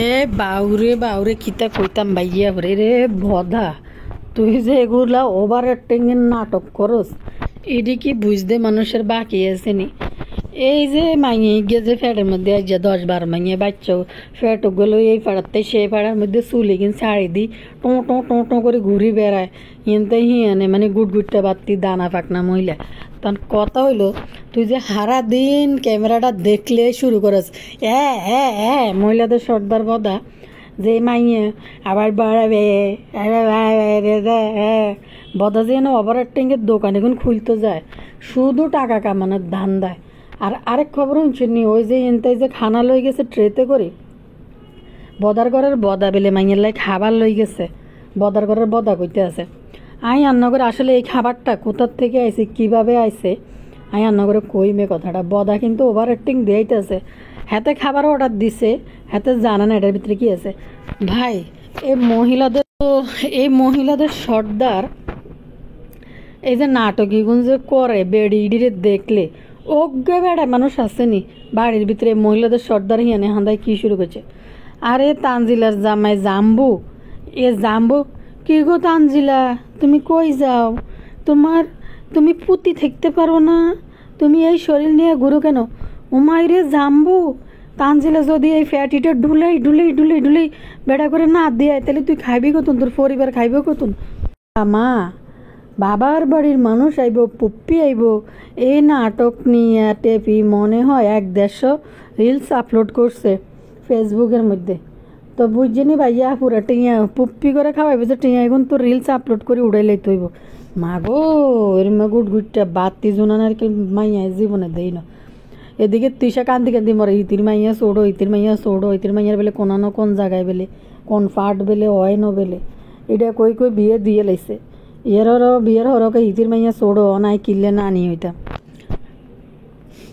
এ বাউরে বাউরে কিতা কইতাম ভাইয়া রে ভদা, তুই যে এগুলা ওভার অ্যাক্টিং এর নাটক করস, এটি কি বুঝতে মানুষের বাকি আছে নি? এই যে মাইয়ে গিয়ে যে ফ্যাটের মধ্যে আজ 10-12 মাইয়ে বাচ্চা ফ্যাট গুলো এই ফাড়াতে সেই ফাড়ার মধ্যে চুলি কিন ছাড়ি দি টো টো টো টো করে ঘুরি বেড়ায় হিনতে হিয়ানে মানে গুটগুটটা বাত্তি দানা পাকনা মহিলা। তখন কথা হইলো তুই যে হারা দিন ক্যামেরাটা দেখলে শুরু করস মহিলাদের সর্দার বদা যে মাইয়ে আবার বাড়াবে বদা যে ওভার অ্যাক্টিংয়ের দোকান এখন খুলতে যায় শুধু টাকা কামানোর ধান্দায়। আর আরেক খবর শুনছি ওই যে এনতাই যে খানা লই গেছে ট্রেতে করে বদার ঘরের বদা বেলে মাইয়ের লাই খাবার লই গেছে, বদার ঘরের বদা কইতে আছে আই রান্নাঘরে আসলে এই খাবারটা কোথার থেকে আইছে কিভাবে আইছে আই রান্নাঘরে কইমে কথাটা বদা কিন্তু ওভার অ্যাক্টিং দিয়েইতেছে, হাতে খাবার অর্ডার দিছে হাতে জানা না এটার ভিতরে কি আছে। ভাই এই মহিলাদের সর্দার এই যে নাটকীগুণ যে করে বেড়ি ইডিরে দেখলে অজ্ঞে বেড়া মানুষ আসেনি বাড়ির ভিতরে মহিলাদের সর্দার হিয়ানে হান্দায় কি শুরু করছে। আরে তানজিলার জামাই জাম্বু জাম্বু কি গো তানজিলা, তুমি কই যাও? তুমি পুতি থাকতে পারো না? তুমি এই শরীর নিয়ে ঘুরো কেন? উমাই রে জাম্বু, তানজিলা যদি এই ফ্যাটিটা ঢুলেই বেড়া করে না দিয়ে তাহলে তুই খাইবি কতুন, তোর পরিবার খাইব কতুন? মা বাবার বাড়ির মানুষ আইব, পুপ্পি আইব, এই নাটক নিয়ে টেপি মনে হয় 150 রিলস আপলোড করছে ফেসবুকের মধ্যে। তো বুঝছিনি ভাইয়া পুরা টিয়া পুপ্পি করে খাওয়াইবে যে টিয়া এখন তো রিলস আপলোড করে উড়াইলেই তৈব। মা গো এরম গুটটা বাতি জোনান আর কি মাইয়া জীবনে দেই না। এদিকে তুইসা কান্দি মরে ইতির মাইয়া সোড়ো ইতির মাইয়ার বেলে কোনানো কোন জায়গায় বেলে কোন ফাট বেলে হয় ন বেলে এটা কই বিয়ে দিয়ে লাইছে বিয়ের হরকে ইতির মাইয়া সোড়ো নাই কিনলে না আনি হইতাম।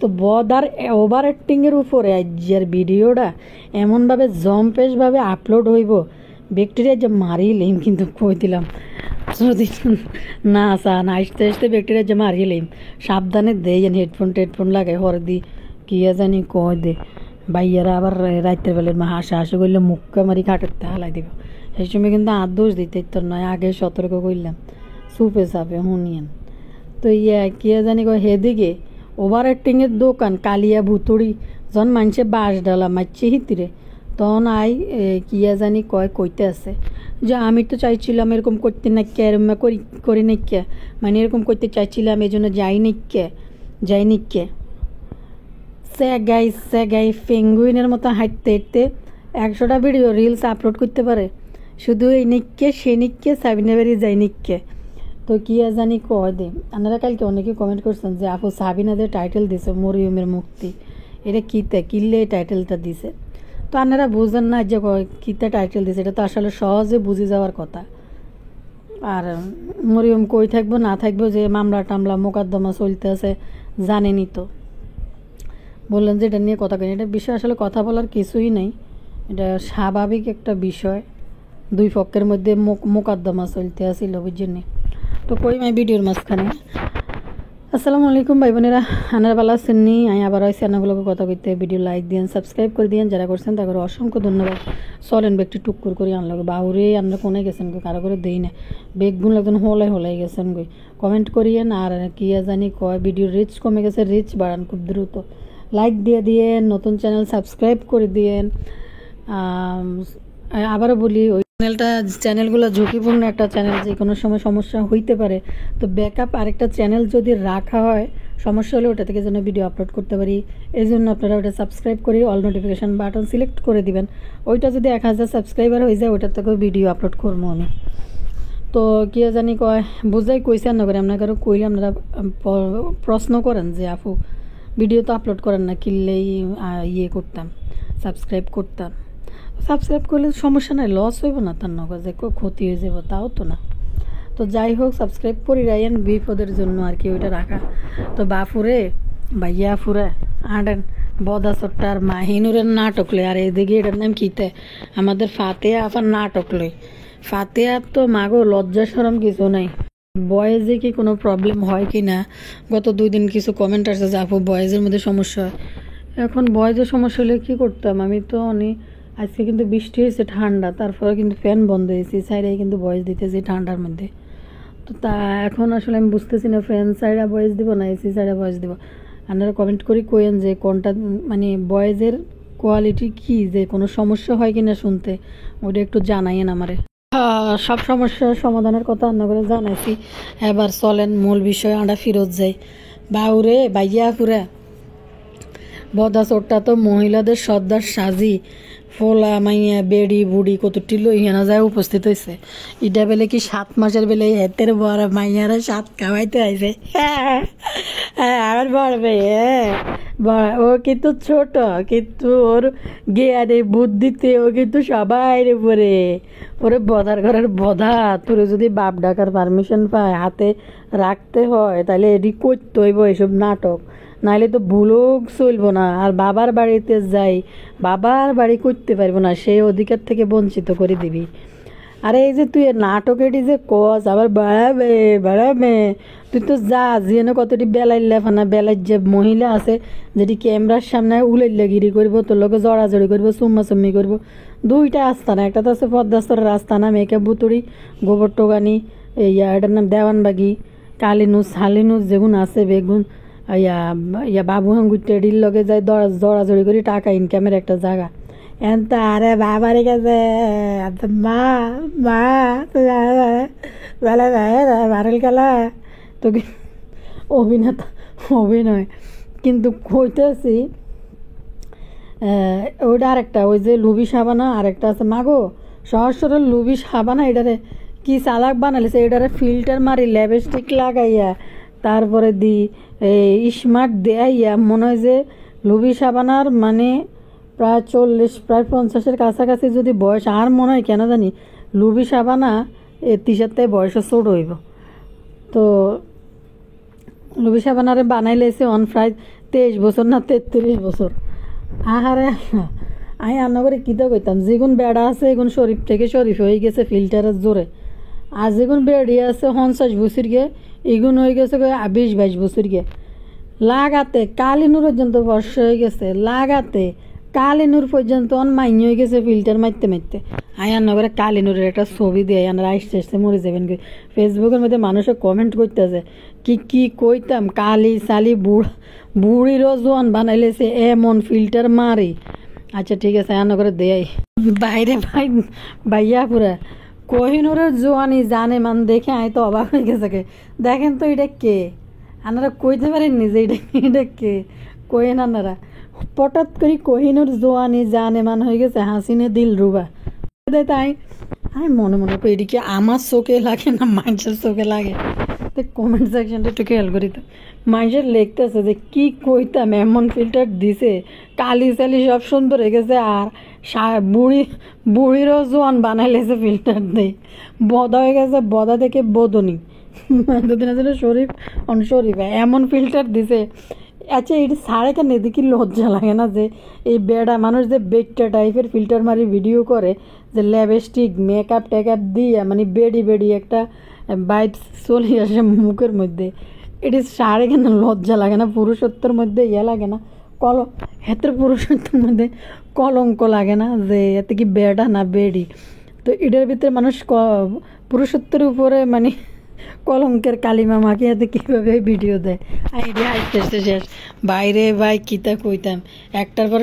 তো বদার ওভার অ্যাক্টিংয়ের উপরে আজকের ভিডিওটা এমনভাবে জম্পেশভাবে আপলোড হইব ব্যাকটেরিয়া যে মারিলেম, কিন্তু কই দিলাম যদি না চান আস্তে আস্তে ব্যাকটেরিয়া যে মারিলেম সাবধানে দেয় হেডফোন লাগাই হরদি কিয়া জানি কয় দে বাইয়ারা আবার রাতের বেলার মা হাসি করলে মুখকে মারি খাটেতে হালাই দিব, সেই সময় কিন্তু আর দোষ দিতে তো নয়, আগে সতর্ক করলাম সুপে চাপে শুনিয়েন। তো কিয়া জানি কয় হেদিকে ওভার অ্যাক্টিংয়ের দোকান কালিয়া ভুতুড়ি যখন মানুষে বাঁশ ডালা মারছে হিতিরে তখন কিয়া জানি কইতে আছে যে আমি তো চাইছিলাম এরকম করতে নাকি এরম করি নাকি মানে এরকম করতে চাইছিলাম এই জন্য যাই নাকি সে গাই পেঙ্গুইনের মতো হাঁটতে 100টা ভিডিও রিলস আপলোড করতে পারে, শুধু এই নিকে সে নিকে সাবিনা বেরিয়ে যায় নিকে। তো কিয়া জানি কয় দে আপনারা কালকে অনেকে কমেন্ট করছেন যে আপু সাবিনাদের টাইটেল দিছে মরিয়মের মুক্তি, এটা কিনলে এই টাইটেলটা দিছে। তো আপনারা বুঝেন না যে কিতা টাইটেল দিছে, এটা তো আসলে সহজে বুঝে যাওয়ার কথা। আর মরিয়ম কই থাকবো না থাকবো যে মামলা টামলা মোকদ্দমা চলতে আছে জানেনি, তো বললেন যে এটা নিয়ে কথা কেন, এটা বিষয় আসলে কথা বলার কিছুই নেই, এটা স্বাভাবিক একটা বিষয়, দুই পক্ষের মধ্যে মোকদ্দমা চলতে আসিল বুঝছেন। তো কই মাই ভিডিওর মাঝখানে আসসালামু আলাইকুম ভাই বোনেরা, আনার ভালো আছেন নি? আমি আবার ওই চ্যানেলগুলোকে কথা কইতে ভিডিও লাইক দিয়েন সাবস্ক্রাইব করে দিয়েন, যারা করছেন তাদের অসংখ্য ধন্যবাদ। চলেন বেগটি টুক্কুর করে আনলো বাহুরে আমরা কোনে গেছেন গো, কারো করে দেই না বেগগুলো একজন হলাই গেছেন গই, কমেন্ট করিয়েন। আর কিয়া জানি কয় ভিডিওর রিচ কমে গেছে, রিচ বাড়ান খুব দ্রুত, লাইক দিয়ে দিয়েন, নতুন চ্যানেল সাবস্ক্রাইব করে দিয়েন। আবারও বলি ওই চ্যানেলগুলো ঝুঁকিপূর্ণ একটা চ্যানেল, যে কোনো সময় সমস্যা হইতে পারে, তো ব্যাকআপ আরেকটা চ্যানেল যদি রাখা হয় সমস্যা হলে ওটা থেকে যেন ভিডিও আপলোড করতে পারি, এই জন্য আপনারা ওটা সাবস্ক্রাইব করে অল নোটিফিকেশান বাটন সিলেক্ট করে দিবেন। ওইটা যদি 1000 সাবস্ক্রাইবার হয়ে যায় ওটার থেকেও ভিডিও আপলোড করবো আমি। তো কি জানি বুঝাই কইছেন না করে আপনাকে কইলে আপনারা প্রশ্ন করেন যে আপু ভিডিও তো আপলোড করেন না, কিনলেই করতাম সাবস্ক্রাইব করতাম। সাবস্ক্রাইব করলে সমস্যা নাই, লস হইব না, তার নগর যে ক্ষতি হয়ে যাব তাও তো না। তো যাই হোক সাবস্ক্রাইব করি রাইয়েন বিপদের জন্য আর কি ওইটা রাখা। তো বাপুরে ভাইয়া ফুরে আডেন বদা চট্টার মাহিনুরের নাটক লই, আর এদিকে এটার নাম কিতে আমাদের ফাতেহা আফার নাটক লই। ফাতেহার তো মাগো লজ্জা শরম কিছু নাই, বয়েজে কি কোনো প্রবলেম হয় কি না, গত 2 দিন কিছু কমেন্ট আসছে যে আপু বয়েজের মধ্যে সমস্যা হয়। এখন বয়েজের সমস্যা হলে কী করতাম, আমি তো আজকে কিন্তু বৃষ্টি হয়েছে, ঠান্ডা, তারপরে কিন্তু ফ্যান বন্ধ হয়েছে, সাইডে কিন্তু ভয়েস দিতেছি ঠান্ডার মধ্যে। তো তা এখন আসলে আমি বুঝতেছি না ফ্যান সাইডে ভয়েস দিব না এসি সাইডে ভয়েস দিব। আপনারা কমেন্ট করে কইেন যে কোনটা মানে ভয়েসের কোয়ালিটি কি, যে কোনো সমস্যা হয় কিনা শুনতে, ওটা একটু জানাইয়েন আমারে। সব সমস্যার সমাধানের কথা রান্না করে জানাইছি। এবার চলেন মূল বিষয় আমরা ফিরত যাই। বাউরে বাইয়া পুরা বদা চোরটা তো মহিলাদের সর্দার সাজি ফোলা মাইয়া বেড়ি বুড়ি কতটি লইয়া যায় উপস্থিত হয়েছে। ইটা বেলে কি 7 মাসের বেলে হেতের বড় মাইয়ারা 7 খাওয়াইতে আইছে। আমার বড় মেয়ে ও কিন্তু ছোট, কিন্তু ওর জ্ঞানে বুদ্ধিতে ও কিন্তু সবাই পরে ওরে বধার ঘরের বধা। তোর যদি বাপ ডাকার পারমিশন পায় হাতে রাখতে হয় তাহলে এটি করতে হইব এসব নাটক, নাইলে তো ভুলক চলবো না। আর বাবার বাড়িতে যাই, বাবার বাড়ি করতে পারবো না, সেই অধিকার থেকে বঞ্চিত করে দিবি। আরে এই যে তুই নাটকেরই যে কস আবার বাড়াবে, তুই তো যা যেন কতটি বেলাই লেফানা বেলায় যে মহিলা আছে যেটি ক্যামেরার সামনে উলাইলাগিরি করবো, তোর লোকে জড়াজড়ি করবো, চুম্মি করবো। 2টা আস্তানা, একটা তো আছে পদ্মাস্তরের আস্তানা মেকআপ বুতুড়ি গোবর টোগানি, এটার নাম দেওয়ানবাগি, কালিনুস হালিনুস যেগুন আছে বেগুন বাবু হাঙ্গুটেডির লগে যায় জড়াজড়ি করে টাকা ইনকামের একটা জায়গা। এনতা আরে বাবারে গেছে মা মা বেলা ভারেল গেলা তো অভিনেতা অভিনয় কিন্তু কইতেছি। ওইটা আরেকটা ওই যে লুবি সাবানা আরেকটা আছে মাগো সহজ সরল লুবি সাবানা, এটারে কি চালাক বানালিছে, এটারে ফিল্টার মারি লিপস্টিক লাগাইয়া তারপরে দি স্মার্ট দেয়াইয়া মনে হয় যে লুবি সাবানার মানে প্রায় 40 প্রায় 50-এর কাছাকাছি যদি বয়স, আর মনে হয় কেন জানি লুবি সাবানা 30-এর বয়সে ছোট হইব। তো লুবি সাবানারে বানাইলেছে প্রায় 23 বছর না 33 বছর। আহারে আমি রান্না করে কী তো কইতাম, যেগুন বেড়া আছে এগুন শরীফ থেকে শরীফ হয়ে গেছে ফিল্টারের জোরে, আর যেগুন বেড়ি আছে 50 বছর গিয়ে এগুন হয়ে গেছে 20-22 বছর গিয়ে। লাগাতে কালিনুর পর্যন্ত বর্ষ হয়ে গেছে, লাগাতে কালিনুর পর্যন্ত মাইন হয়ে গেছে ফিল্টার মারতে মারতে। আয়ার নগরে কালিনুরের একটা ছবি দিয়ে আনার আসতে আসতে মরে যাবেন। ফেসবুকের মধ্যে মানুষে কমেন্ট করতেছে কি কইতাম কালি সালি বুড়িরও জোয়ান বানাইলেছে এমন ফিল্টার মারি। আচ্ছা ঠিক আছে আয়ার নগরে দেয় বাইরে বাইয়া পুরা কোহিনুরের জোয়ানি জানে মান দেখে আয় তো অবাক হয়ে গেছে। দেখেন তো এটা কে, আপনারা কইতে পারেননি যে এটা কে, কইেন আপনারা। হঠাৎ করে কোহিনুর জোয়ানি জানে মান হয়ে গেছে হাসিনে দিল রুবা। তাই আমি মনে করি এটি কি আমার চোখে লাগে না মানুষের চোখে লাগে। তো কমেন্ট সেকশনটা একটু খেয়াল করি তো, মানুষের লিখতেছে যে কি কইতাম এমন ফিল্টার দিছে কালি চালি সব সুন্দর হয়ে গেছে, আর বুড়িরও জোয়ান বানাইলেছে ফিল্টার দিয়ে, বদা হয়ে গেছে বদা থেকে বদনি দুদিন আসলে শরীফ এমন ফিল্টার দিছে। আচ্ছা এটা সাড়ে কেন এদিকে লজ্জা লাগে না যে এই বেড়া মানুষ যে বেটটা টাইপের ফিল্টার মারি ভিডিও করে, যে লিপস্টিক মেকআপ টেকআপ দিয়ে মানে বেড়ি একটা বাইট চলে আসে মুখের মধ্যে, এটি সাড়ে কেন লজ্জা লাগে না? পুরুষত্বের মধ্যে লাগে না হেতের পুরুষত্বের মধ্যে কলঙ্ক লাগে না যে এতে কি বেড়া না বেড়ি? তো এটার ভিতরে মানুষ পুরুষত্বের উপরে মানে কলঙ্কের কালিমা মাকে এতে কীভাবে ভিডিও দেয়। আইডিয়া হাইতে শেষ বাইরে ভাই কিতা কইতাম, একটার পর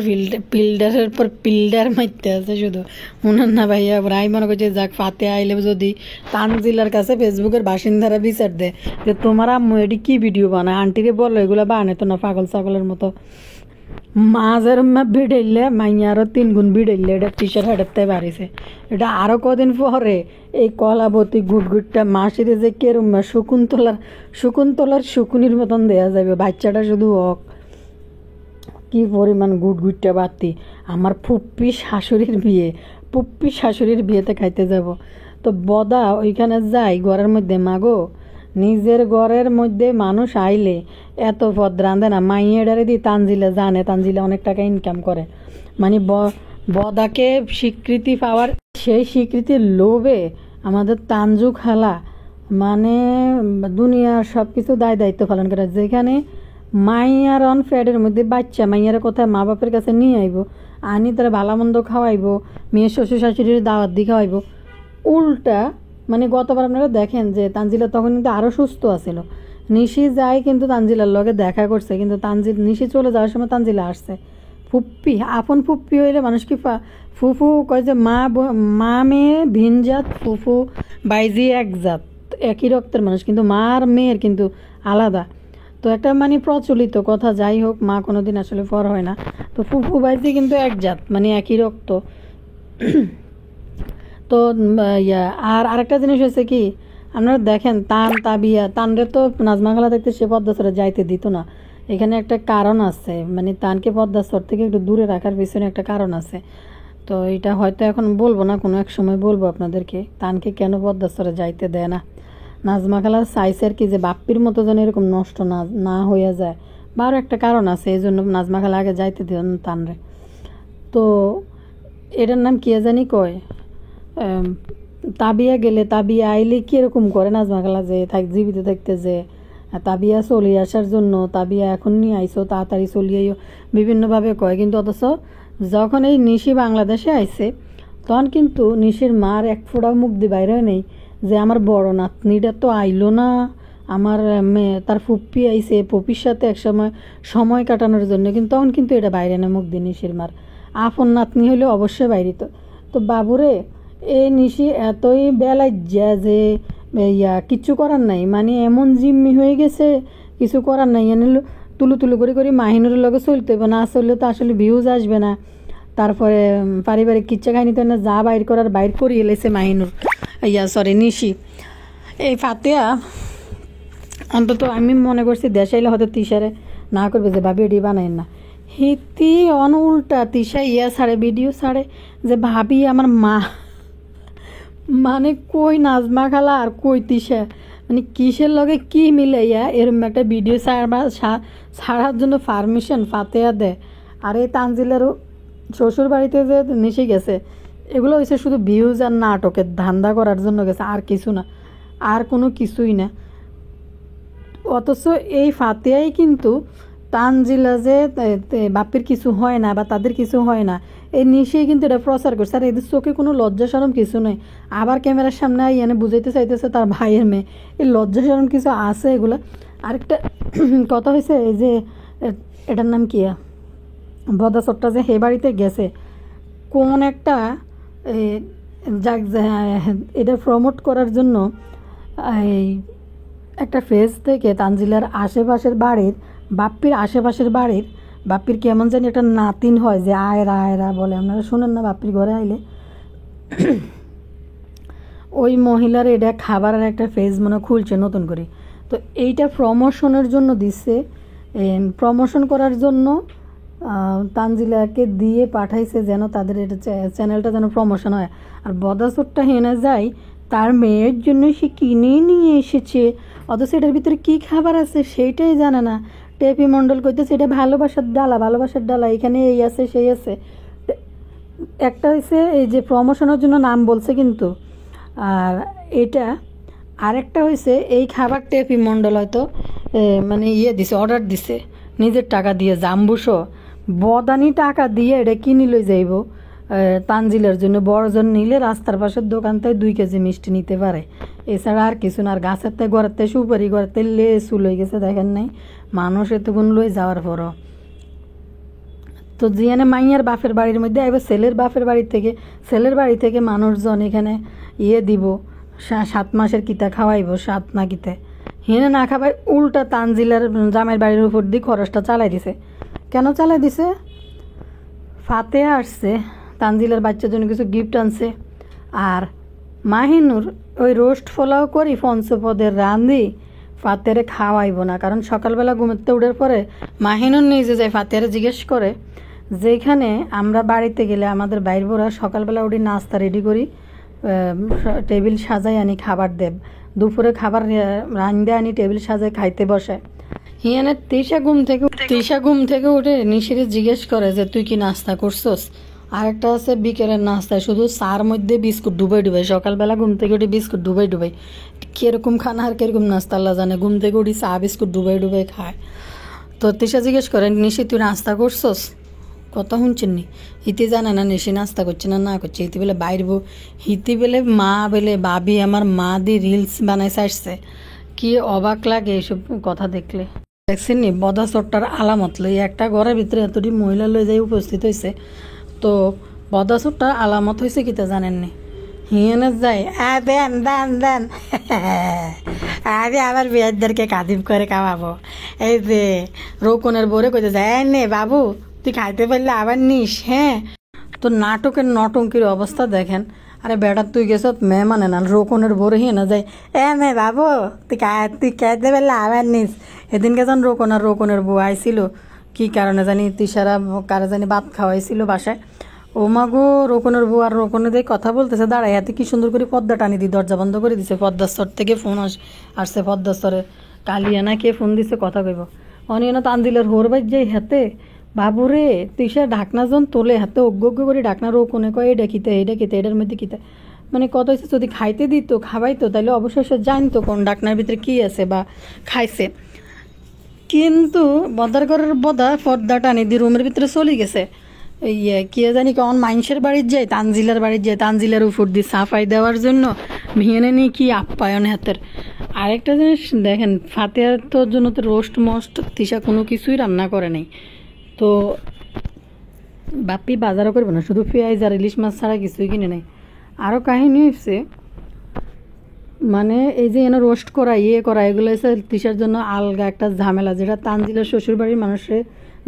ফিল্ডারের পর পিল্ডার মারতে আছে শুধু উনার না ভাইয়া। আমি মনে করছি যাক ফাতে আইলে যদি তানজিলার কাছে ফেসবুকের বাসিন্দারা বিচার দেয় যে তোমার আম্মু এটি কী ভিডিও বানায়, আন্টিরে বলো এগুলো বানায় তো না পাগল ছাগলের মতো। মাঝের ভিড়াইলে মাইয়া আরও 3 গুণ ভিড়াইলে এটা টিচার হেঁটাতে পারিছে। এটা আরও কদিন পরে এই কলাবতী গুটগুটটা মাসিরে যে কেরম শকুন্তলার শুকুনির মতন দেয়া যাবে। বাচ্চাটা শুধু হক কি পরিমাণ গুটগুটটা বাড়তি। আমার ফুপ্পি শাশুড়ির বিয়েতে খাইতে যাব, তো বদা ওইখানে যাই ঘরের মধ্যে মাগো নিজের ঘরের মধ্যে মানুষ আইলে এত পদ রাঁধে না। মাইয়েডারে দিয়ে তানজিলা জানে, তানজিলা অনেক টাকা ইনকাম করে, মানে বদাকে স্বীকৃতি পাওয়ার সেই স্বীকৃতির লোভে আমাদের তানজু খালা মানে দুনিয়ার সব কিছু দায়িত্ব পালন করে। যেখানে মাইয়ার ফ্যাডের মধ্যে বাচ্চা মাইয়ার কোথায় মা বাপের কাছে নিয়ে আইব আনি তারা ভালামন্দ খাওয়াইবো, মেয়ের শ্বশুর শাশুড়ির দাওয়াত দিয়ে খাওয়াইবো। উল্টা মানে গতবার আপনারা দেখেন যে তানজিলা তখন কিন্তু আরও সুস্থ আছিল, নিশি যায় কিন্তু তানজিলার লগে দেখা করছে, কিন্তু নিশি চলে যাওয়ার সময় তানজিলা আসছে। ফুপ্পি আপন ফুপ্পি হইলে মানুষ কি ফুফু কয় যে মা মেয়ে ভিনজাত, ফুফু বাইজি এক জাত, একই রক্তের মানুষ, কিন্তু মা আর মেয়ের কিন্তু আলাদা। তো একটা মানে প্রচলিত কথা, যাই হোক মা কোনোদিন আসলে ফর হয় না। তো ফুফু বাইজি কিন্তু এক জাত, মানে একই রক্ত। তো আর আরেকটা জিনিস হয়েছে কি, আপনারা দেখেন তানরে তো নাজমা খালা দেখতে সে পদ্মাসরে যাইতে দিত না। এখানে একটা কারণ আছে, মানে তানকে পদ্মাসর থেকে একটু দূরে রাখার পিছনে একটা কারণ আছে। তো এটা হয়তো এখন বলবো না, কোনো এক সময় বলবো আপনাদেরকে তানকে কেন পদ্মাসরে যাইতে দেয় না। নাজমা খালার সাইসের কি যে বাপ্পির মতো যেন এরকম নষ্ট না হয়ে যায়, বা আরও একটা কারণ আছে, এই জন্য নাজমা খালা আগে যাইতে দেন তানরে। তো এটার নাম কে জানি কয়, তাবিয়া গেলে তাবিয়া আইলে কীরকম করে নাজমা খালা যে জীবিত থাকতে যে তাবিয়া চলিয়ে আসার জন্য, তাবিয়া এখন নিয়ে আইসো তাড়াতাড়ি চলিয়েও বিভিন্নভাবে কয়। কিন্তু অথচ যখন এই নিশি বাংলাদেশে আইছে তখন কিন্তু নিশির মার এক ফোঁটাও মুখ দিয়ে বাইরে নেই যে আমার বড় নাতনিটা তো আইলো না, আমার মেয়ে তার ফুপ্পি আইছে পপির সাথে একসময় সময় কাটানোর জন্য, কিন্তু তখন কিন্তু এটা বাইরে না মুখ দিয়ে নিশির মার। আপন নাতনি হলে অবশ্যই বাইরে। তো বাবুরে এই নিশি এতই বেলায় যে কিচ্ছু করার নাই, মানে এমন জিম্মি হয়ে গেছে কিছু করার নাই। এনে তুলু করে মাহিনুর লগে চলতে হবে, না চললে তো আসলে ভিউজ আসবে না। তারপরে পারিবারিক কিচ্ছা কাহিনীতে না যা বাইর করার বাইর করিয়ে এলেছে মাহিনুর নিশি। এই ফাতেয়া অন্তত আমি মনে করছি দেশে এলে হয়তো তিশারে না করবে যে ভাবি এটি বানাই না, হিতি উল্টা তিশা ছাড়ে ভিডিও ছাড়ে যে ভাবি আমার মা, মানে কই নাজমা খালা আর কই তিশা, মানে কিসের লগে কি মিলাইয়া এরকম একটা ভিডিও ছাড়ার জন্য পারমিশন ফাতেয়া দেয়। আর এই তানজিলেরও শ্বশুর বাড়িতে যে নিশে গেছে, এগুলো হয়েছে শুধু ভিউজ আর নাটকের ধান্দা করার জন্য গেছে, আর কিছু না, আর কোনো কিছুই না। অথচ এই ফাতেয়াই কিন্তু তানজিলা যে বাপের কিছু হয় না বা তাদের কিছু হয় না, এই নিশেই কিন্তু এটা প্রচার করছে। আর এদের চোখে কোনো লজ্জা শরম কিছু নেই। আবার ক্যামেরার সামনে এনে বুঝাইতে চাইতেছে তার ভাইয়ের মেয়ে, এই লজ্জা শরম কিছু আছে এগুলো। আরেকটা কথা হয়েছে, এই যে এটার নাম কি বদাচরটা যে হে বাড়িতে গেছে, কোন একটা এটা প্রমোট করার জন্য এই একটা ফেজ থেকে তানজিলার আশেপাশের বাড়ির বাপ্পির আশেপাশের বাড়ির বাপ্পির কেমন জানি একটা নাতিন হয় যে আয়রা বলে, আপনারা শুনেন না বাপ্পির ঘরে আইলে, ওই মহিলার এটা খাবারের একটা ফেজ মনে খুলছে নতুন করে। তো এইটা প্রমোশনের জন্য দিচ্ছে, প্রমোশন করার জন্য তানজিলাকে দিয়ে পাঠাইছে যেন তাদের এটা চ্যানেলটা যেন প্রমোশন হয়। আর বদাচোরটা হেনে যায় তার মেয়ের জন্য সে কিনে নিয়ে এসেছে, অথচ এটার ভিতরে কী খাবার আছে সেইটাই জানে না। টেপি মণ্ডল করতেছে এটা ভালোবাসার ডালা, এখানে এই আছে সেই আছে। একটা হয়েছে এই যে প্রমোশনের জন্য নাম বলছে কিন্তু, আর এটা আরেকটা হয়েছে এই খাবার টেপি মণ্ডল হয়তো মানে দিছে, অর্ডার দিছে নিজের টাকা দিয়ে, জাম্বুসো বদানি টাকা দিয়ে এটা কিনি লই যাইব তানজিলের জন্য। বড়জন নিলে রাস্তার পাশের দোকান থেকে 2 কেজি মিষ্টি নিতে পারে, এছাড়া আর কিছু না। আর গাছের থেকে ঘরের থেকে সুপারি ঘরের থেকে লেসু লই গেছে, দেখেন নাই মানুষ এতগুণ লই যাওয়ার পরও। তো জিয়ানে মাইয়ার বাপের বাড়ির মধ্যে এবার ছেলের বাড়ি থেকে মানুষজন এখানে দিব 7 মাসের কিতা খাওয়াইব, 7 না কিতে হেনে না খাবাই, উল্টা তানজিলার জামাইয়ের বাড়ির উপর দিয়ে খরচটা চালাই দিছে। কেন চালাই দিছে? ফাতেয়া আসছে, তানজিলার বাচ্চার জন্য কিছু গিফট আনছে, আর মাহিনুর ওই রোস্ট ফলাও করি পঞ্চপদের রাঁধি ফাতেয়ারে খাওয়াইব না। কারণ সকালবেলা ঘুমোতে উঠার পরে মাহিনুর নিজে যায় ফাতেয়ারে জিজ্ঞেস করে, যেখানে আমরা বাড়িতে গেলে আমাদের বাইর বোরা সকালবেলা উঠি নাস্তা রেডি করি, টেবিল সাজাই আনি খাবার দেব, দুপুরে খাবার রাঁধতে আনি টেবিল সাজাই খাইতে বসে। হিয়ানে তিশা ঘুম থেকে উঠে নিশিরে জিজ্ঞেস করে যে তুই কি নাস্তা করছস। আরেকটা আছে বিকেলের নাস্তায় শুধু চার মধ্যে বিস্কুট ডুবাই, সকালবেলা ঘুম থেকে উঠে বিস্কুট ডুবাই। কীরকম খানা আর কীরকম নাস্তা আল্লাহ জানে, ঘুম থেকে উঠি চা বিস্কুট ডুবাই খায়। তো তিশা জিজ্ঞেস করে নিশি তুই নাস্তা করছস, কথা শুনছেন নি হিতে জানে না নেশে নাস্তা করছে না না করছে হিতে বেলে বাইরবো হিতে বেলে মা বেলে ভাবি আমার মা দি রিলস বানাইছে আসছে কি অবাক লাগে এইসব কথা দেখলে দেখছেন নি বদা চট্টার আলামত লই একটা ঘরের ভিতরে এতটি মহিলা লই যাই উপস্থিত হয়েছে তো বদা চট্টার আলামত হয়েছে কিতা জানেননি হিয়েনে যাই দেন দেন দেন আরে আবার বিয়ারদেরকে কাদিম করে খাওয়াবো এই যে রোকনের বোরে কইতে যায় নে বাবু তুই খাইতে পারলে আবার নিস হ্যাঁ তো নাটকের নটঙ্কির অবস্থা দেখেন আরে বেটা তুই গেছ মেহমানে না রোকনের বোরে হিয়ে না যায় নে বাবু তুই খাইতে পারলে আবার নিস এদিনকে যখন রোকনের বউ আইছিল কি কারণে জানি তিসারা কারে জানি ভাত খাওয়াইছিল বাসায় ও মাগো রোকনের বউ আর রোকনে দিয়ে কথা বলতেছে দাঁড়াই হাতে কি সুন্দর করে পর্দা টানি দিয়ে দরজা বন্ধ করে দিছে পদ্মাস্তর থেকে ফোন আসছে পদ্মাস্তরে কালিয়ানা কে ফোন দিছে কথা কইব অনিয়না তানজিলের হোর বাইর যাই হাতে বাবুরে তিসা ঢাকনা জন তোলে হাতে অজ্ঞ করে ঢাকনা রোকনে কয় এটা কিতে এটার মধ্যে কিতে মানে কত হয়েছে যদি খাইতে দিত খাওয়াইতো তাহলে অবশ্যই সে জানতো কোন ঢাকনার ভিতরে কি আছে বা খাইছে কিন্তু বদার ঘরের বদা পর্দা টানি দিয়ে রুমের ভিতরে চলে গেছে কে জানি কেমন মানুষের বাড়ির যায় তানজিলার উপর দিয়ে সাফাই দেওয়ার জন্য ভিয়েনে নিয়ে কি আপ্যায়ন হাতের আরেকটা জিনিস দেখেন ফাতেহার তোর জন্য তো রোস্ট মোস্ট তিসা কোনো কিছুই রান্না করে নাই তো বাপ্পি বাজারও করবে না শুধু পেঁয়াজ আর ইলিশ মাছ ছাড়া কিছুই কিনে নেই আরও কাহিনী হচ্ছে মানে এই যে এনে রোস্ট করা করা এগুলো হচ্ছে তিসার জন্য আলগা একটা ঝামেলা যেটা তানজিলের শ্বশুরবাড়ির মানুষের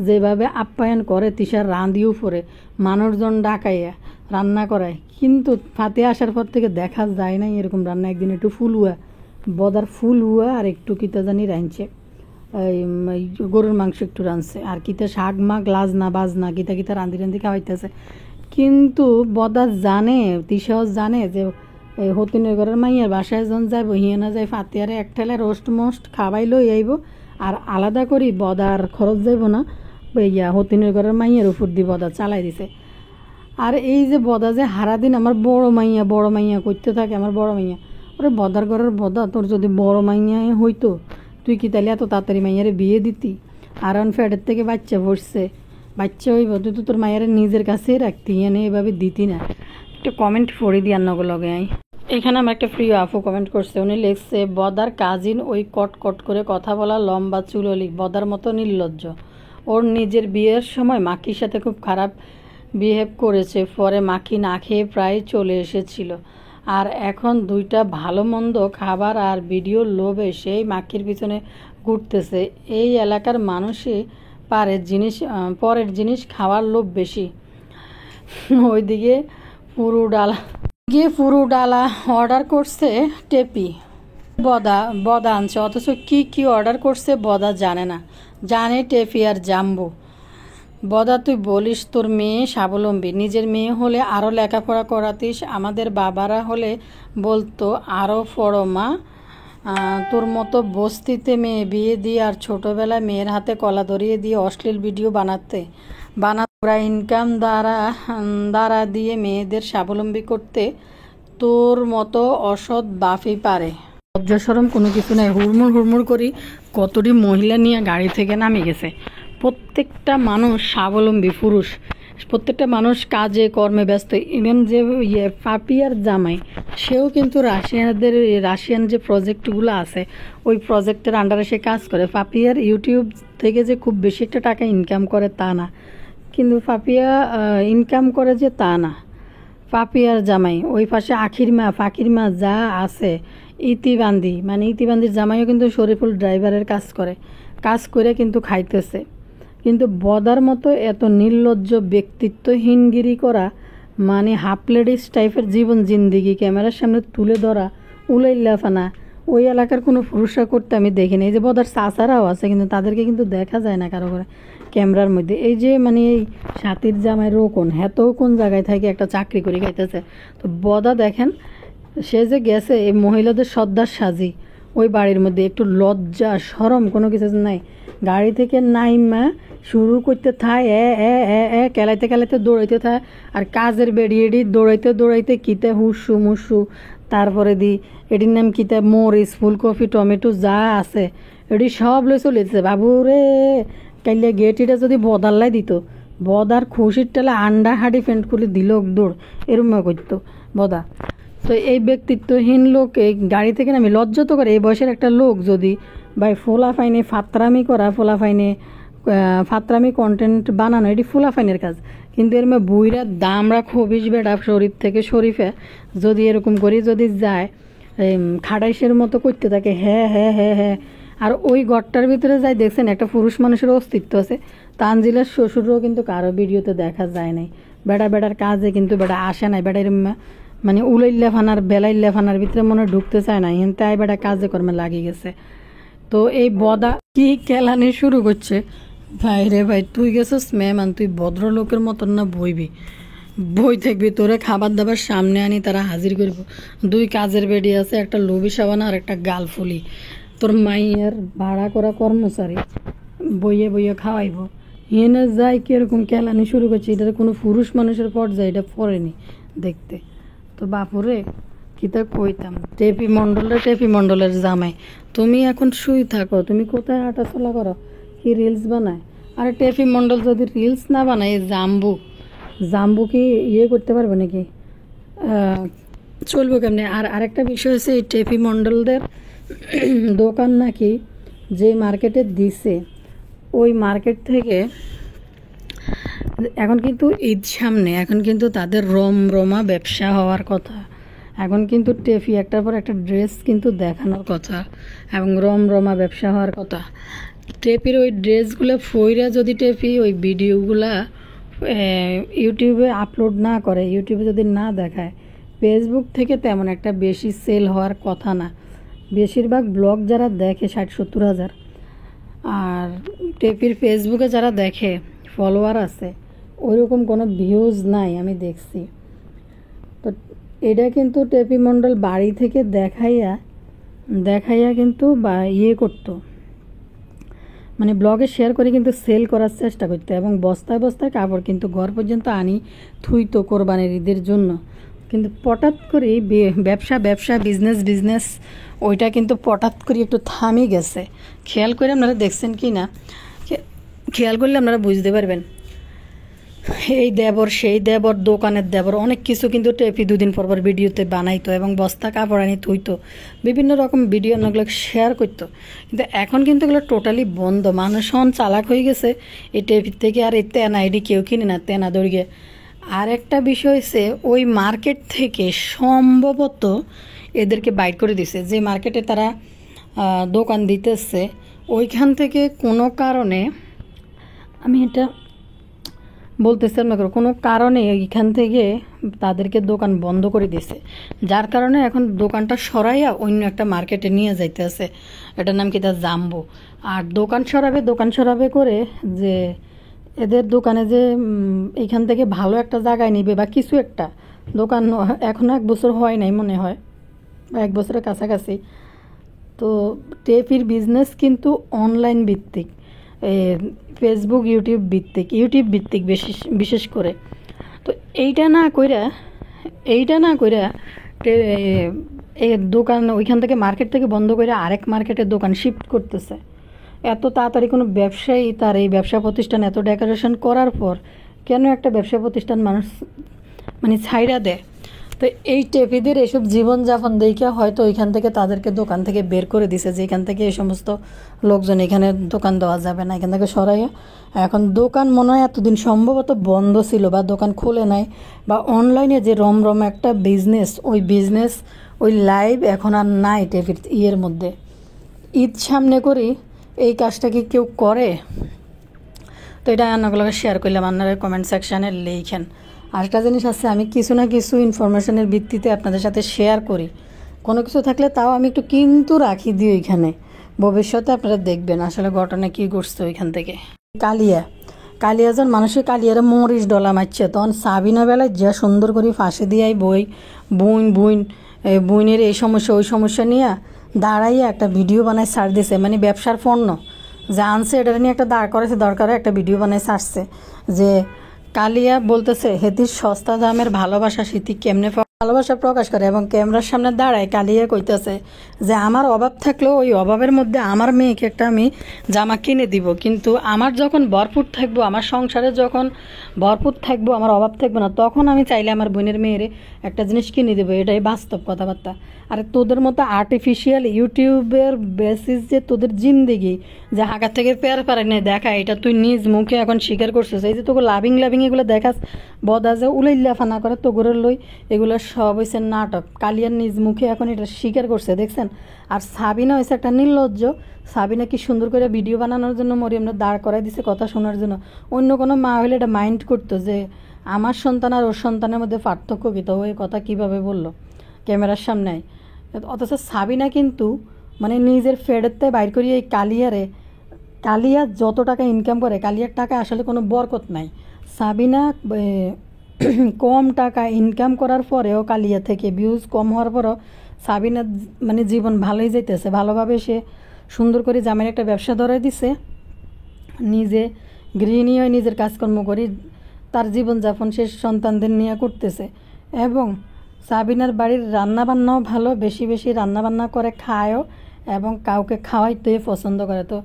যেভাবে আপ্যায়ন করে তিসার রাঁধিও পরে মানুষজন ডাকাইয়া রান্না করায় কিন্তু ফাতে আসার পর থেকে দেখা যায় নাই এরকম রান্না একদিন একটু বদার ফুলুয়া আর একটু কিতা জানি রাঁধছে এই গরুর মাংস একটু রাঁধছে আর কিতা শাক মাগ লাজনা বাজনা কিতা রাঁধি খাওয়াইতেছে কিন্তু বদা জানে তিসাও জানে যে এই হতিনগরের মাইয়ার বাসায় যখন যাইব হিয়েনা যাই ফাতিয়ারে এক ঠেলে রোস্ট মোস্ট খাওয়াই লই আইব আর আলাদা করি বদার খরচ যাইব না হতিনগরের মাইয়ার উপর দিয়ে বদা চালাই দিছে আর এই যে বদা যে হারাদিন আমার বড় মাইয়া করতে থাকে আমার বড় মাইয়া ওরে বদার ঘরের বদা তোর যদি বড় মাইয়া হইতো তুই কি তাহলে এত তাড়াতাড়ি মাইয়ারে বিয়ে দিতি আর ফ্যাটের থেকে বাচ্চা হইব তুই তো তোর মাইয়ারে নিজের কাছেই রাখতি এনে এভাবে দিতি না একটু কমেন্ট পড়ে দিয়ে আন্নগো লগে আই এখানে আমার একটা প্রিয় আপু কমেন্ট করছে উনি লিখছে বদার কাজিন ওই কট করে কথা বলা লম্বা চুললি বদার মতো নির্লজ্জ ওর নিজের বিয়ের সময় মাকির সাথে খুব খারাপ বিহেভ করেছে পরে মাকি না খেয়ে প্রায় চলে এসেছিল আর এখন দুইটা ভালো মন্দ খাবার আর ভিডিওর লোভে সেই মাকির পিছনে ঘুরতেছে এই এলাকার মানুষই পরের জিনিস খাওয়ার লোভ বেশি ওইদিকে পুরো ডালা অর্ডার করছে টেপি বদা আনছে অথচ কি অর্ডার করছে বদা জানে না জানে টেপি আর জাম্বু বদা তুই বলিস তোর মেয়ে স্বাবলম্বী নিজের মেয়ে হলে আরও লেখাপড়া করাতিস আমাদের বাবারা হলে বলতো আরও পড়ো মা তোর মতো বস্তিতে মেয়ে বিয়ে দিয়ে আর ছোটোবেলায় মেয়ের হাতে কলা ধরিয়ে দিয়ে অশ্লীল ভিডিও বানাতে ইনকাম দ্বারা দিয়ে মেয়েদের স্বাবলম্বী করতে তোর মতো অসৎ বাপই পারে লজ্জা শরম কোনো কিছু নাই হুড়মুড় করি কতটি মহিলা নিয়ে গাড়ি থেকে নামে গেছে প্রত্যেকটা মানুষ স্বাবলম্বী পুরুষ প্রত্যেকটা মানুষ কাজে কর্মে ব্যস্ত ইভেন যে পাপিয়ার জামাই সেও কিন্তু রাশিয়ান যে প্রজেক্টগুলো আছে ওই প্রজেক্টের আন্ডারে সে কাজ করে পাপিয়ার ইউটিউব থেকে যে খুব বেশি একটা টাকা ইনকাম করে তা না কিন্তু পাপিয়া ইনকাম করে যে তা না পাপিয়ার জামাই ওই পাশে ফাকির মা যা আছে ইতিবান্দির জামাইও কিন্তু শরীফুল ড্রাইভারের কাজ করে কিন্তু খাইতেছে কিন্তু বদার মতো এত নির্লজ্জ ব্যক্তিত্বহীনগিরি করা মানে হাফ লেডিস টাইপের জীবন জিন্দিগি ক্যামেরার সামনে তুলে ধরা উলাইল্লাফানা ওই এলাকার কোনো পুরুষরা করতে আমি দেখিনি এই যে বদার চাচারাও আছে কিন্তু তাদেরকে কিন্তু দেখা যায় না কারো করে ক্যামেরার মধ্যে এই যে মানে এই সাথীর জামাই রোকন হ্যাঁতেও কোন জায়গায় থাকে একটা চাকরি করে খাইতেছে তো বদা দেখেন সে যে গেছে এই মহিলাদের সর্দার সাজি ওই বাড়ির মধ্যে একটু লজ্জা শরম কোনো কিছু নাই গাড়ি থেকে নাইমা শুরু করতে থায় কেলাইতে দৌড়াইতে থায় আর কাজের বেরিয়ে দৌড়াইতে কিতে হুসু তারপরে এটির নাম কিতে মরিচ ফুলকপি টমেটো যা আছে এটি সব লই চলেছে বাবু রে কাইলে গেটিটা যদি বদাল্লাই দিত বদার খুশির টেলা আন্ডা হাঁড়ি ফেন্ট খুলে দিল দৌড় এরম করতো বদা। তো এই ব্যক্তিত্বহীন লোক এই গাড়ি থেকে নামি লজ্জা তো করে। এই বয়সের একটা লোক যদি ভাই ফোলা ফাইনে ফাত্রামি করা, ফোলা ফাইনে ফাত্রামি কন্টেন্ট বানানো, এটি ফোলা ফাইনের কাজ। কিন্তু এর মধ্যে বুইরা দামরা খবিস বেড়া শরীফ থেকে শরীফে যদি এরকম করি যদি যায় খাটাইশের মতো করতে থাকে হ্যাঁ হ্যাঁ হ্যাঁ হ্যাঁ। আর ওই ঘরটার ভিতরে যাই দেখছেন একটা পুরুষ মানুষের অস্তিত্ব আছে। তানজিলার শ্বশুরও কিন্তু কারো ভিডিওতে দেখা যায় নাই। বেড়ার কাজে কিন্তু বেড়া আসে নাই। বেড়া এরম মানে উলাইল্লা ফানার বেলাইল্লা ফানার ভিতরে মনে ঢুকতে চায় না, হিন তাই বেড়া কাজে কর্মে লাগিয়ে গেছে। তো এই বদা কি কেলানি শুরু করছে, ভাই রে ভাই তুই গেছিস মেহমান, তুই ভদ্রলোকের মতন না বইবি, বই থাকবি, তোরে খাবার দাবার সামনে আনি তারা হাজির করব। দুই কাজের বেডি আছে, একটা লোভি সাবান আর একটা গালফুলি, তোর মাইয়ের ভাড়া করা কর্মচারী বইয়ে বইয়ে খাওয়াইব। এনে যাই কিরকম কেলানি শুরু করছে, এটা কোনো পুরুষ মানুষের পর্যায়ে এটা পড়েনি দেখতে। তো বাপুরে কি তা কইতাম, টেপি মণ্ডলের জামাই তুমি এখন শুই থাকো, তুমি কোথায় হাঁটাচলা করো, কি রিলস বানায়? আরে টেপি মণ্ডল যদি রিলস না বানায় জাম্বু কি ইয়ে করতে পারবে নাকি, চলবো কেমনে? আর আরেকটা বিষয় হচ্ছে এই টেপি মণ্ডলদের দোকান নাকি যে মার্কেটে দিছে ওই মার্কেট থেকে এখন কিন্তু ঈদ সামনে, এখন কিন্তু তাদের রমরমা ব্যবসা হওয়ার কথা। এখন কিন্তু টেপি একটার পর একটা ড্রেস কিন্তু দেখানোর কথা এবং রমরমা ব্যবসা হওয়ার কথা। টেপির ওই ড্রেসগুলো ফইরা যদি টেপি ওই ভিডিওগুলা ইউটিউবে আপলোড না করে, ইউটিউবে যদি না দেখায়, ফেসবুক থেকে তেমন একটা বেশি সেল হওয়ার কথা না। বেশিরভাগ ব্লগ যারা দেখে 60-70 হাজার, আর টেপির ফেসবুকে যারা দেখে ফলোয়ার আছে ওইরকম কোনো ভিউজ নাই আমি দেখছি। তো এটা কিন্তু টেপি মণ্ডল বাড়ি থেকে দেখাইয়া কিন্তু বা ইয়ে করতো, মানে ব্লগে শেয়ার করে কিন্তু সেল করার চেষ্টা করতো এবং বস্তায় বস্তায় কাপড় কিন্তু ঘর পর্যন্ত আনি থুইতো কোরবানির ঈদের জন্য। কিন্তু পটাৎ করে ব্যবসা বিজনেস ওইটা কিন্তু পটাৎ করে একটু থামি গেছে। খেয়াল করে আপনারা দেখছেন কি না, খেয়াল করলে আপনারা বুঝতে পারবেন। এই দেবর সেই দেবর দোকানের দেবর অনেক কিছু কিন্তু টেপি দুদিন পর ভিডিওতে বানাইতো এবং বস্তা কাপড় আনি থইতো, বিভিন্ন রকম ভিডিও ওগুলো শেয়ার করতো। কিন্তু এখন কিন্তু এগুলো টোটালি বন্ধ। মানুষ চালাক হয়ে গেছে এই টেপির থেকে, আর এই তেনা এটি কেউ কিনে না, তেনা দৌড়িয়ে। আর একটা বিষয় হচ্ছে ওই মার্কেট থেকে সম্ভবত এদেরকে বাইট করে দিছে, যে মার্কেটে তারা দোকান দিতেছে ওইখান থেকে কোনো কারণে, আমি এটা বলতেছি না কোনো কারণে এইখান থেকে তাদেরকে দোকান বন্ধ করে দিছে, যার কারণে এখন দোকানটা সরাইয়া অন্য একটা মার্কেটে নিয়ে যাইতেছে। এটার নাম কি তা জাম্বু। আর দোকান সরাবে করে যে এদের দোকানে যে এইখান থেকে ভালো একটা জায়গায় নিবে বা কিছু একটা দোকান, এখনও 1 বছর হয় নাই মনে হয় বা 1 বছরের কাছাকাছি। তো টেপির বিজনেস কিন্তু অনলাইন ভিত্তিক, ফেসবুক ইউটিউব ভিত্তিক বিশেষ করে। তো এইটা না কইরা এই দোকান ওইখান থেকে মার্কেট থেকে বন্ধ করে আরেক মার্কেটের দোকান শিফট করতেছে। এত তাড়াতাড়ি কোনো ব্যবসায়ী তার এই ব্যবসা প্রতিষ্ঠান এত ডেকোরেশন করার পর কেন একটা ব্যবসা প্রতিষ্ঠান মানুষ মানে ছাইরা দেয়? তো এই টেপিদের এসব জীবনযাপন দেখে হয়তো ওইখান থেকে তাদেরকে দোকান থেকে বের করে দিছে, যে এখান থেকে এই সমস্ত লোকজন এখানে দোকান দেওয়া যাবে না, এখান থেকে সরাইয়া। এখন দোকান মনে হয় এতদিন সম্ভবত বন্ধ ছিল বা দোকান খুলে নাই, বা অনলাইনে যে রমরম একটা বিজনেস ওই লাইভ এখন আর নাই টেপির ইয়ের মধ্যে। ঈদ সামনে করি এই কাজটা কি কেউ করে? তো এটা আপনাগুলোকে শেয়ার করলাম, আপনারা কমেন্ট সেকশানে লিখেন। আরেকটা জিনিস আছে, আমি কিছু না কিছু ইনফরমেশনের ভিত্তিতে আপনাদের সাথে শেয়ার করি, কোনো কিছু থাকলে তাও আমি একটু কিন্তু রাখি দিই ওইখানে, ভবিষ্যতে আপনারা দেখবেন আসলে ঘটনা কী ঘটছে ওইখান থেকে। কালিয়া যখন মানুষের কালিয়ারে মরিচ ডলা মারছে, তখন সাবিনা বেলায় যা সুন্দর করে ফাঁসি দিয়ে বইনের এই সমস্যা ওই সমস্যা নিয়ে দাঁড়াইয়া একটা ভিডিও বানায় ছাড় দিছে, মানে ব্যবসার পণ্য যা আনছে এটা নিয়ে একটা দাঁড় করেছে, দরকারে একটা ভিডিও বানায় ছাড়ছে যে কালিয়া বলতেছে হেতির সস্তা দামের ভালোবাসা স্মৃতি কেমনে ভালোবাসা প্রকাশ করে এবং ক্যামেরার সামনে দাঁড়ায় কালিয়া কইতেছে যে আমার অভাব থাকলেও ওই অভাবের মধ্যে আমার মেয়েকে একটা আমি জামা কিনে দিব, কিন্তু আমার যখন ভরপুর থাকবো, আমার সংসারে যখন ভরপুর থাকবো, আমার অভাব থাকবে না, তখন আমি চাইলে আমার বোনের মেয়েরে একটা জিনিস কিনে দেবো। এটাই বাস্তব কথাবার্তা। আর তোদের মতো আর্টিফিশিয়াল ইউটিউবের বেসিস যে তোদের জিন্দেগি যে হাগার থেকে পেয়ার পারে না দেখা, এটা তুই নিজ মুখে এখন স্বীকার করছিস। এই যে তোকে লাভিং এগুলো দেখাস, বদা যে উলাইল্লা ফানা করে তোগরের লই, এগুলো সব হয়েছে নাটক। কালিয়ার নিজ মুখে এখন এটা স্বীকার করছে, দেখছেন। আর সাবিনা হয়েছে একটা নির্লজ্জ। সাবিনা কি সুন্দর করে ভিডিও বানানোর জন্য মরিয়মরা দাঁড় করাই দিছে কথা শোনার জন্য। অন্য কোনো মা হলে এটা মাইন্ড করতো যে আমার সন্তান আর ওর সন্তানের মধ্যে পার্থক্য কী, তো ওই কথা কীভাবে বললো ক্যামেরার সামনে। অথচ সাবিনা কিন্তু মানে নিজের ফেডেরতে বাইর করিয়ে এই কালিয়া যত টাকা ইনকাম করে, কালিয়ার টাকা আসলে কোনো বরকত নাই। সাবিনা কম টাকা ইনকাম করার পরেও, কালিয়া থেকে ভিউজ কম হওয়ার পরেও সাবিনার মানে জীবন ভালোই যাইতেছে। ভালোভাবে সে সুন্দর করে জামাইয়ের একটা ব্যবসা ধরাই দিছে, নিজে গৃহিণী হয়ে নিজের কাজকর্ম করি তার জীবনযাপন সে সন্তানদের নিয়ে করতেছে। এবং সাবিনার বাড়ির রান্নাবান্নাও ভালো, বেশি বেশি রান্নাবান্না করে খায়ও এবং কাউকে খাওয়াইতে পছন্দ করে। তো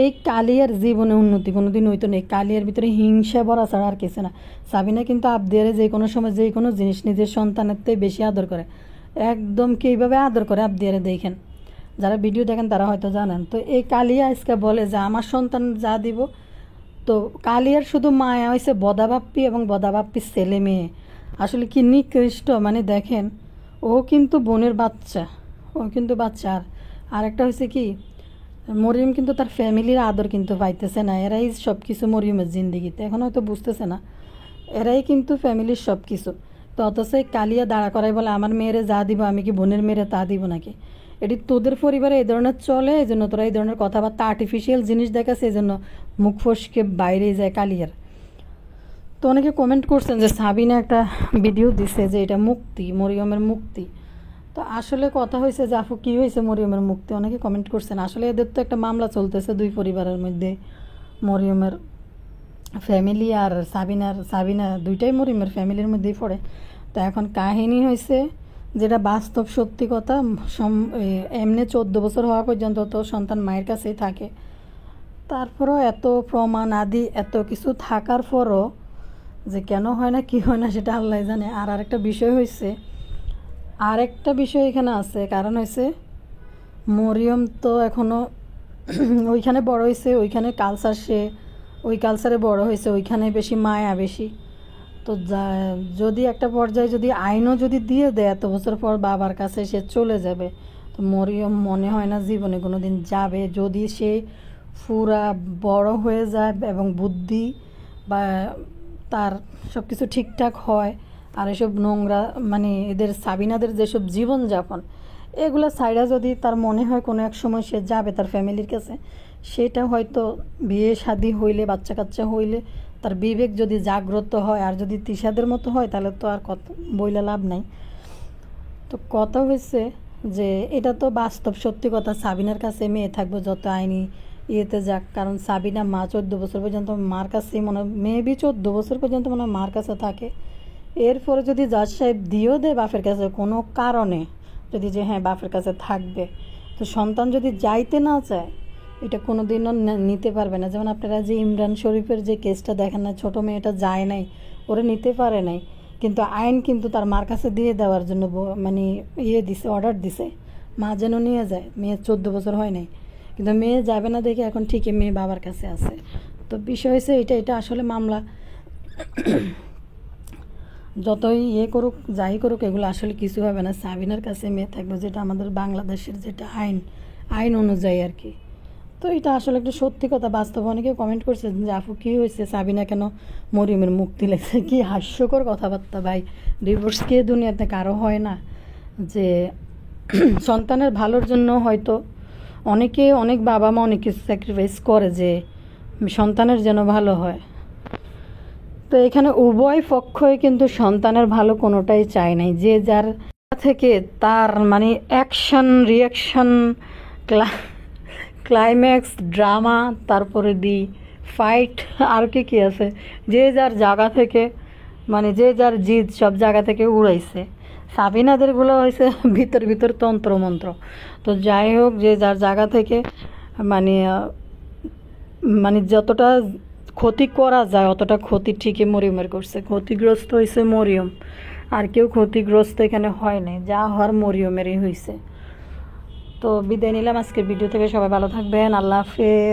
এই কালিয়ার জীবনে উন্নতি কোনোদিন হইতো না। কালিয়ার ভিতরে হিংসা ভরা ছাড়া আর কিছু না। সাবিনা কিন্তু আবদিয়ারে যে কোনো সময় যে কোনো জিনিস নিজের সন্তানের থেকে বেশি আদর করে, একদম কীভাবে আদর করে আবদিয়ারে দেখেন, যারা ভিডিও দেখেন তারা হয়তো জানেন। তো এই কালিয়া আজকে বলে যে আমার সন্তান যা দিব। তো কালিয়ার শুধু মায়া হয়েছে বদাবাপ্পি এবং বদাবাপ্পির ছেলে মেয়ে। আসলে কি নিকৃষ্ট, মানে দেখেন, ও কিন্তু বোনের বাচ্চা, ও কিন্তু বাচ্চা। আর একটা হয়েছে কি, মরিয়ম কিন্তু তার ফ্যামিলির আদর কিন্তু পাইতেছে না। এরাই সব কিছু মরিয়মের জিন্দিগিতে, এখন হয়তো বুঝতেছে না, এরাই কিন্তু ফ্যামিলির সব কিছু। তো অথচ কালিয়া দাঁড়া করাই বলে আমার মেয়েরে যা দিব, আমি কি বোনের মেয়েরে তা দিব নাকি? এটি তোদের পরিবারে এই ধরনের চলে, এই জন্য তোরা এই ধরনের কথাবার্তা আর্টিফিশিয়াল জিনিস দেখাচ্ছে, এই জন্য মুখ ফসকে বাইরে যায় কালিয়ার। তো অনেকে কমেন্ট করছেন যে সাবিনা একটা ভিডিও দিছে যে এটা মুক্তি, মরিয়মের মুক্তি। তো আসলে কথা হয়েছে যে আপু কী হয়েছে মরিয়মের মুক্তি, অনেকে কমেন্ট করছেন। আসলে এদের তো একটা মামলা চলতেছে দুই পরিবারের মধ্যে, মরিয়মের ফ্যামিলি আর সাবিনা দুইটাই মরিয়মের ফ্যামিলির মধ্যেই পড়ে। তো এখন কাহিনী হয়েছে যেটা বাস্তব সত্যি কথা, এমনি 14 বছর হওয়া পর্যন্ত তো সন্তান মায়ের কাছেই থাকে। তারপরও এত প্রমাণ আদি এত কিছু থাকার পরও যে কেন হয় না কি হয় না সেটা আল্লাহ জানে। আর আরেকটা বিষয় হয়েছে, আরেকটা বিষয় এখানে আছে, কারণ হয়েছে মরিয়ম তো এখনও ওইখানে বড় হয়েছে, ওইখানে কালচার, সে ওই কালচারে বড় হয়েছে, ওইখানে বেশি মায়া বেশি। তো যদি একটা পর্যায়ে যদি আইনও যদি দিয়ে দেয়, এত বছর পর বাবার কাছে সে চলে যাবে, তো মরিয়ম মনে হয় না জীবনে কোনো দিন যাবে। যদি সে পুরা বড় হয়ে যায় এবং বুদ্ধি বা তার সব কিছু ঠিকঠাক হয়, আর এসব নোংরা মানে এদের সাবিনাদের যেসব জীবনযাপন এগুলো সাইডা যদি তার মনে হয় কোনো এক সময় সে যাবে তার ফ্যামিলির কাছে, সেটা হয়তো বিয়ে শাদি হইলে, বাচ্চা কাচ্চা হইলে তার বিবেক যদি জাগ্রত হয়, আর যদি তিশাদের মতো হয় তাহলে তো আর কত বইলে লাভ নাই। তো কথা হয়েছে যে এটা তো বাস্তব সত্যি কথা, সাবিনার কাছে মেয়ে থাকবে যত আইনি ইয়েতে যাক, কারণ সাবিনা মা 14 বছর পর্যন্ত মার কাছেই মনে হয়, মেবি 14 বছর পর্যন্ত মনে হয় মার কাছে থাকে। এরপরে যদি জাজ সাহেব দিয়েও দেয় বাপের কাছে কোনো কারণে, যদি যে হ্যাঁ বাপের কাছে থাকবে, তো সন্তান যদি যাইতে না চায় এটা কোনো দিনও নিতে পারবে না। যেমন আপনারা যে ইমরান শরীফের যে কেসটা দেখেন না, ছোটো মেয়েটা যায় নাই, ওরা নিতে পারে নাই, কিন্তু আইন কিন্তু তার মার কাছে দিয়ে দেওয়ার জন্য মানে দিছে, অর্ডার দিছে, মা যেন নিয়ে যায়। মেয়ের 14 বছর হয় নাই, কিন্তু মেয়ে যাবে না দেখে এখন ঠিকই মেয়ে বাবার কাছে আছে। তো বিষয় হয়েছে এটা আসলে মামলা যতই করুক যাই করুক এগুলো আসলে কিছু হবে না। সাবিনার কাছে মেয়ে থাকবে, যেটা আমাদের বাংলাদেশের যেটা আইন অনুযায়ী আর কি। তো এটা আসলে একটা সত্যি কথা, বাস্তব। অনেকে কমেন্ট করছে যে আপু কী হয়েছে, সাবিনা কেন মরিয়মের মুক্তি লেগেছে। কি হাস্যকর কথাবার্তা ভাই। ডিভোর্স কে দুনিয়াতে কারো হয় না? যে সন্তানের ভালোর জন্য হয়তো অনেক বাবা মা অনেক কিছু স্যাক্রিফাইস করে যে সন্তানের যেন ভালো হয়। তো এখানে উভয় পক্ষই কিন্তু সন্তানের ভালো কোনোটাই চায় নাই। যে যার থেকে তার মানে অ্যাকশন রিয়াকশন ক্লাইম্যাক্স ড্রামা, তারপরে ফাইট, আর কি আছে, যে যার জায়গা থেকে মানে যে যার জিদ সব জায়গা থেকে উড়াইছে। সাবিনাদেরগুলো হয়েছে ভিতর ভিতর তন্ত্র মন্ত্র। তো যাই হোক, যে যার জায়গা থেকে মানে মানে যতটা ক্ষতি করা যায় অতটা ক্ষতি ঠিকই মরিয়মের করছে। ক্ষতিগ্রস্ত হয়েছে মরিয়ম, আর কেউ ক্ষতিগ্রস্ত এখানে হয় নাই, যা হওয়ার মরিয়মেরই হয়েছে। তো বিদায় নিলাম আজকের ভিডিও থেকে। সবাই ভালো থাকবেন, আল্লাহ হাফেজ।